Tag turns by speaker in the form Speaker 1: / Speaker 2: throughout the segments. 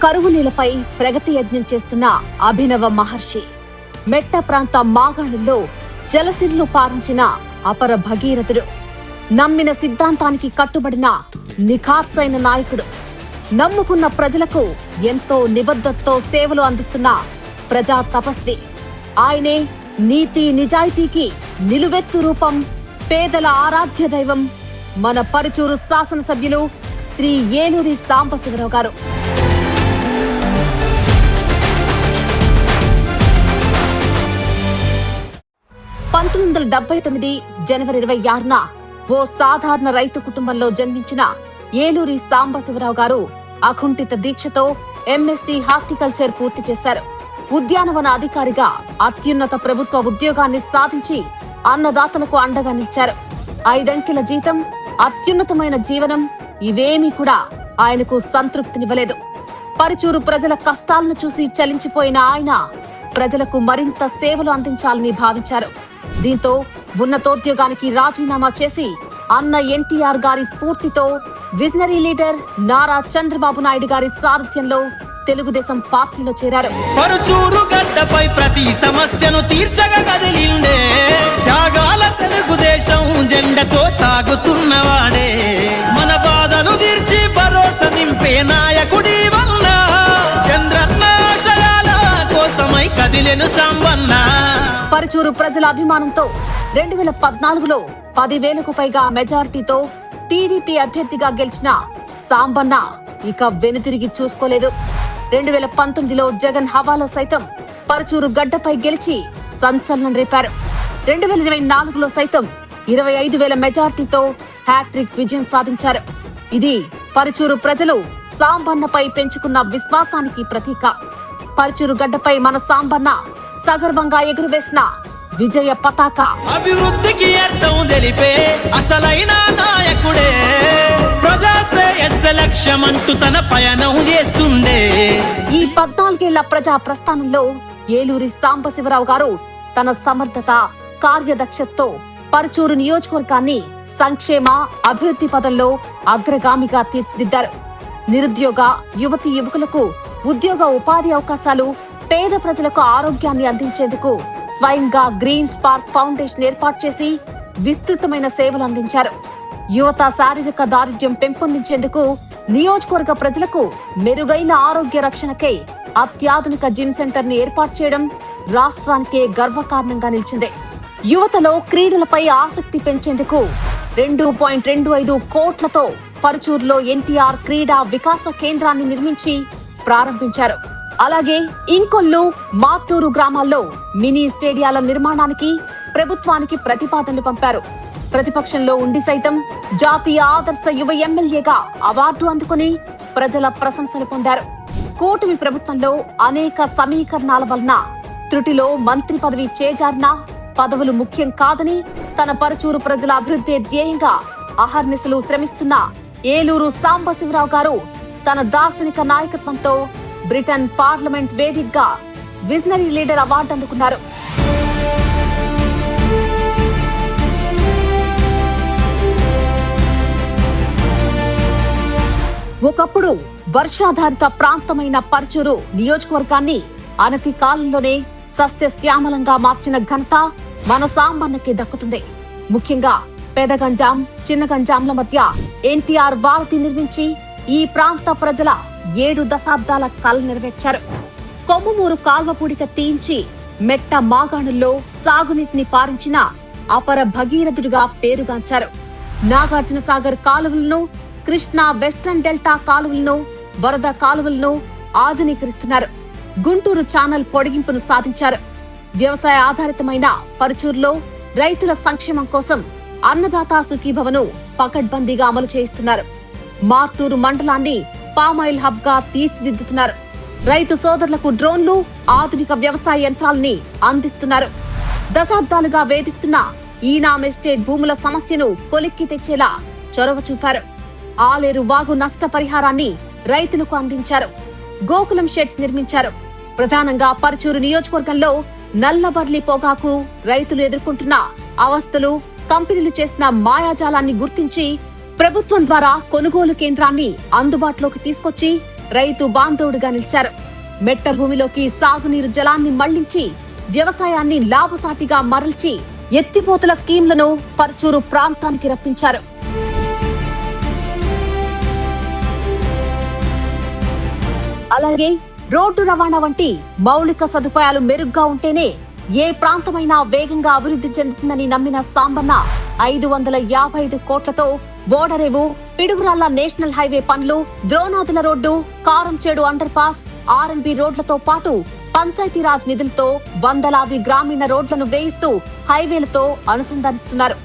Speaker 1: కరువు నేలపై ప్రగతి యజ్ఞం చేస్తున్న అభినవ మహర్షి, మెట్ట ప్రాంత మాగాణుల్లో జలసిర్లు పారించిన అపర భగీరథుడు, నమ్మిన సిద్ధాంతానికి కట్టుబడిన నిఖార్సైన నాయకుడు, నమ్ముకున్న ప్రజలకు ఎంతో నిబద్ధతతో సేవలు అందిస్తున్న ప్రజా తపస్వి. ఆయనే నీతి నిజాయితీకి నిలువెత్తు రూపం, పేదల ఆరాధ్య దైవం, మన పరుచూరు శాసనసభ్యులు శ్రీ ఏలూరి సాంబశివరావు గారు. 1979 జనవరి 26న ఓ సాధారణ రైతు కుటుంబంలో జన్మించిన ఏలూరి సాంబశివరావు గారు అకుంఠిత దీక్షతో ఎంఎస్సీ హార్టికల్చర్ పూర్తి చేశారు. ఉద్యానవన అధికారిగా అత్యున్నత ప్రభుత్వ ఉద్యోగాన్ని సాధించి అన్నదాతలకు అండగా నిలిచారు. 5 అంకెల జీతం, అత్యున్నతమైన జీవనం ఇవేమీ కూడా ఆయనకు సంతృప్తినివ్వలేదు. పరుచూరు ప్రజల కష్టాలను చూసి చలించిపోయిన ఆయన ప్రజలకు మరింత సేవలు అందించాలని భావించారు. దీంతో ఉన్నతోద్యోగానికి రాజీనామా చేసి అన్న ఎన్టీఆర్ గారి స్ఫూర్తితో విజనరీ లీడర్ నారా చంద్రబాబు నాయుడు గారి సారథ్యంలో తెలుగుదేశం పార్టీలో చేరారు.
Speaker 2: పరుచూరు గడ్డపై ప్రతి సమస్యను తీర్చగా కదిలిండే త్యాగాల తెలుగుదేశం జెండతో సాగుతున్నవాడే, మన బాధను తీర్చి భరోసా నింపే నాయకుడి వల్ల చంద్రన్న ఆశయాల కోసమై కదిలెను సంబన్న.
Speaker 1: పరుచూరు ప్రజల అభిమానంతో 2014లో 10,000కు పైగా మెజారిటీతో టీడీపీ అభ్యర్థిగా గెలిచిన సాంబన్న ఇక వెనుతిరిగి చూసుకోలేదు. 2019లో జగన్ హవాలో సైతం పరుచూరు గడ్డపై గెలిచి సంచలనం రేపారు. 2024లో సైతం 25,000 మెజారిటీతో హ్యాట్రిక్ విజయం సాధించారు. ఇది పరుచూరు ప్రజలు సాంబన్నపై పెంచుకున్న విశ్వాసానికి ప్రతీక. పరుచూరు గడ్డపై మన సాంబన్న సగర్వంగా ఎగురవేసిన విజయ పతాక.
Speaker 2: అభివృద్ధికి అర్థం తెలిపే అసలైన నాయకుడే, ప్రజాశ్రేయస్సు లక్ష్యమంటూ తన పయనం చేస్తుండే.
Speaker 1: ఈ 14 ఏళ్ల ప్రజా ప్రస్థానంలో ఏలూరి సాంబశివరావు గారు తన సమర్థత, కార్యదక్షతతో పరుచూరు నియోజకవర్గాన్ని సంక్షేమ అభివృద్ధి పదంలో అగ్రగామిగా తీర్చిదిద్దారు. నిరుద్యోగ యువతీ యువకులకు ఉద్యోగ ఉపాధి అవకాశాలు, పేద ప్రజలకు ఆరోగ్యాన్ని అందించేందుకు స్వయంగా గ్రీన్ స్పార్క్ ఫౌండేషన్ ఏర్పాటు చేసి విస్తృతమైన సేవలు అందించారు. యువత శారీరక దారిద్ర్యం పెంపొందించేందుకు నియోజకవర్గ ప్రజలకు మెరుగైన ఆరోగ్య రక్షణకై అత్యాధునిక జిమ్ సెంటర్ ని ఏర్పాటు చేయడం రాష్ట్రానికే గర్వకారణంగా నిలిచింది. యువతలో క్రీడలపై ఆసక్తి పెంచేందుకు 2.25 కోట్లతో పరుచూరులో ఎన్టీఆర్ క్రీడా వికాస కేంద్రాన్ని నిర్మించి ప్రారంభించారు. అలాగే ఇంకొల్లు, మార్టూరు గ్రామాల్లో మినీ స్టేడియాల నిర్మాణానికి ప్రభుత్వానికి ప్రతిపాదనలు పంపారు. ప్రతిపక్షంలో ఉండి సైతం జాతీయ ఆదర్శ యువ ఎమ్మెల్యేగా అవార్డు అందుకుని ప్రజల ప్రశంసలు పొందారు. కూటమి ప్రభుత్వంలో అనేక సమీకరణాల వలన త్రుటిలో మంత్రి పదవి చేజారినా పదవులు ముఖ్యం కాదని తన పరుచూరు ప్రజల అభివృద్ధి ధ్యేయంగా అహర్నిశలు శ్రమిస్తున్న ఏలూరు సాంబశివరావు గారు తన దార్శనిక నాయకత్వంతో బ్రిటన్ పార్లమెంట్ వేదికగా విజనరీ లీడర్ అవార్డు అందుకున్నారు. ఒకప్పుడు వర్షాధారిత ప్రాంతమైన పరుచూరు నియోజకవర్గాన్ని అనతి కాలంలోనే సస్యశ్యామలంగా మార్చిన ఘనత మన సాంబన్నకి దక్కుతుంది. ముఖ్యంగా పెదగంజాం, చిన్నగంజాంల మధ్య ఎన్టీఆర్ వారధి నిర్మించి ఈ ప్రాంత ప్రజల 7 దశాబ్దాల కల నెరవేర్చారు. కొమ్ముమూరు కాల్వపూడిక తీయించి మెట్ట మాగాణుల్లో సాగునీటిని పారించిన అపర భగీరథుడిగా పేరుగాంచారు. నాగార్జున సాగర్ కాలువలను, కృష్ణా వెస్టర్న్ డెల్టా కాలువలను, వరద కాలువలను ఆధునీకరిస్తున్నారు. గుంటూరు ఛానల్ పొడిగింపును సాధించారు. వ్యవసాయ ఆధారితమైన పరుచూరులో రైతుల సంక్షేమం కోసం అన్నదాత సుఖీభవను పకడ్బందీగా అమలు చేయిస్తున్నారు. మార్టూరు మండలాన్ని పామాయిల్ హబ్ గా తీర్చిదిద్దుతున్నారు. రైతు సోదరులకు డ్రోన్లు, ఆధునిక వ్యవసాయ యంత్రాలని అందిస్తున్నారు. దశాబ్దాలుగా వేధిస్తున్న ఈనాం ఎస్టేట్ భూముల సమస్యను కొలిక్కి తెచ్చేలా చొరవ చూపారు. ఆలేరు వాగు నష్ట పరిహారాన్ని రైతులకు అందించారు. గోకులం షెడ్స్ నిర్మించారు. ప్రధానంగా పరుచూరు నియోజకవర్గంలో నల్లబర్లి పొగాకు రైతులు ఎదుర్కొంటున్న అవస్థలు, కంపెనీలు చేసిన మాయాజాలాన్ని గుర్తించి ప్రభుత్వం ద్వారా కొనుగోలు కేంద్రాన్ని అందుబాటులోకి తీసుకొచ్చి రైతు బాంధవుడిగా నిలిచారు. మెట్ట భూమిలోకి సాగునీరు జలాన్ని మళ్లించి వ్యవసాయాన్ని లాభసాటిగా మరల్చి ఎత్తిపోతల స్కీంలను పర్చూరు ప్రాంతానికి రప్పించారు. అలాగే రోడ్డు రవాణా వంటి మౌలిక సదుపాయాలు మెరుగ్గా ఉంటేనే ఏ ప్రాంతమైనా వేగంగా అభివృద్ధి చెందుతుందని నమ్మిన సాంబన్న 555 కోట్లతో ఓడరేవు, పిడుగురాళ్ల నేషనల్ హైవే పనులు, ద్రోణాదుల road, Karamchedu underpass, RNB రోడ్లతో పాటు పంచాయతీరాజ్ నిధులతో వందలాది గ్రామీణ రోడ్లను వేయిస్తూ హైవేలతో అనుసంధానిస్తున్నారు.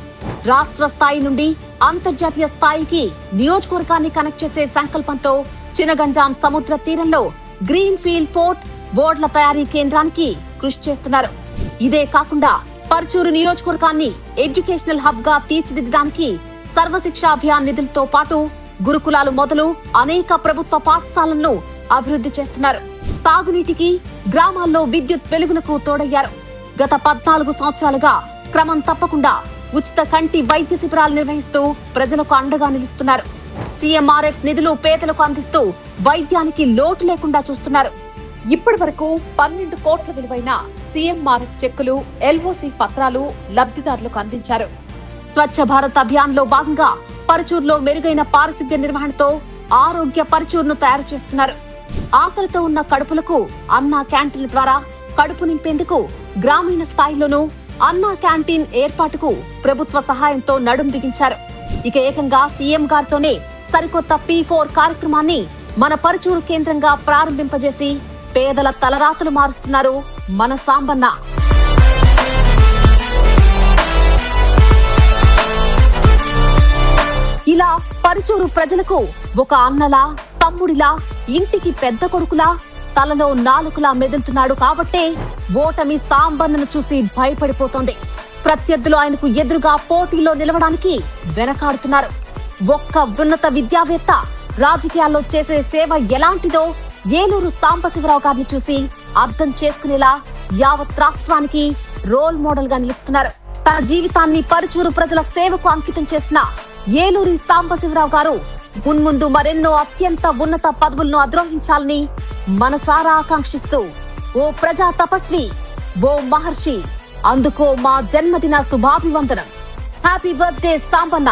Speaker 1: రాష్ట్ర స్థాయి నుండి అంతర్జాతీయ స్థాయికి నియోజకవర్గాన్ని కనెక్ట్ చేసే సంకల్పంతో చినగంజాం సముద్ర తీరంలో గ్రీన్ ఫీల్డ్ పోర్ట్, ఓడ్ల తయారీ కేంద్రానికి కృషి చేస్తున్నారు. ఇదే కాకుండా పర్చూరు నియోజకవర్గాన్ని ఎడ్యుకేషనల్ హబ్ గా తీర్చిదిద్దడానికి సర్వశిక్ష అభియాన్ నిధులతో పాటు గురుకులాలు మొదలు అనేక ప్రభుత్వ పాఠశాలలను అభివృద్ధి చేస్తున్నారు. తాగునీటికి, గ్రామాల్లో విద్యుత్ వెలుగులకు తోడయ్యారు. గత 14 సంవత్సరాలుగా క్రమం తప్పకుండా ఉచిత కంటి వైద్య శిబిరాలు నిర్వహిస్తూ ప్రజలకు అండగా నిలుస్తున్నారు. సీఎంఆర్ఎఫ్ నిధులు పేదలకు అందిస్తూ వైద్యానికి లోటు లేకుండా చూస్తున్నారు. ఇప్పటి వరకు 12 కోట్ల విలువైన సీఎంఆర్ఎఫ్ చెక్కులు, ఎల్ఓసి పత్రాలు లబ్ధిదారులకు అందించారు. స్వచ్ఛ భారత్ అభియాన్ లో భాగంగా పరుచూరులో మెరుగైన పారిశుద్ధ్య నిర్వహణతో ఆరోగ్య పరుచూరును తయారు చేస్తున్నారు. ఆకలితో ఉన్న కడుపులకు అన్నా క్యాంటీన్ల ద్వారా కడుపు నింపేందుకు గ్రామీణ స్థాయిలోనూ అన్నా క్యాంటీన్ ఏర్పాటుకు ప్రభుత్వ సహాయంతో నడుం బిగించారు. ఇక ఏకంగా సీఎం గారితోనే సరికొత్త P4 కార్యక్రమాన్ని మన పరుచూరు కేంద్రంగా ప్రారంభింపజేసి పేదల తలరాతలు మారుస్తున్నారు మన సాంబన్న. ఇలా పరుచూరు ప్రజలకు ఒక అన్నలా, తమ్ముడిలా, ఇంటికి పెద్ద కొడుకులా, తలలో నాలుకలా మెదులుతున్నాడు కాబట్టే ఓటమి సాంబన్నను చూసి భయపడిపోతోంది. ప్రత్యర్థులు ఆయనకు ఎదురుగా పోటీలో నిలవడానికి వెనకాడుతున్నారు. ఒక్క ఉన్నత విద్యావేత్త రాజకీయాల్లో చేసే సేవ ఎలాంటిదో ఏలూరు సాంబశివరావు గారిని చూసి అర్థం చేసుకునేలా యావత్ రాష్ట్రానికి రోల్ మోడల్ గా నిలుస్తున్నారు. తన జీవితాన్ని పరుచూరు ప్రజల సేవకు అంకితం చేసిన ఏలూరి సాంబశివరావు గారు మున్ముందు మరెన్నో అత్యంత ఉన్నత పదవులను అధిరోహించాలని మనసారా ఆకాంక్షిస్తూ, ఓ ప్రజా తపస్వి, ఓ మహర్షి, అందుకో మా జన్మదిన శుభాభివందనం. Happy birthday Sambanna.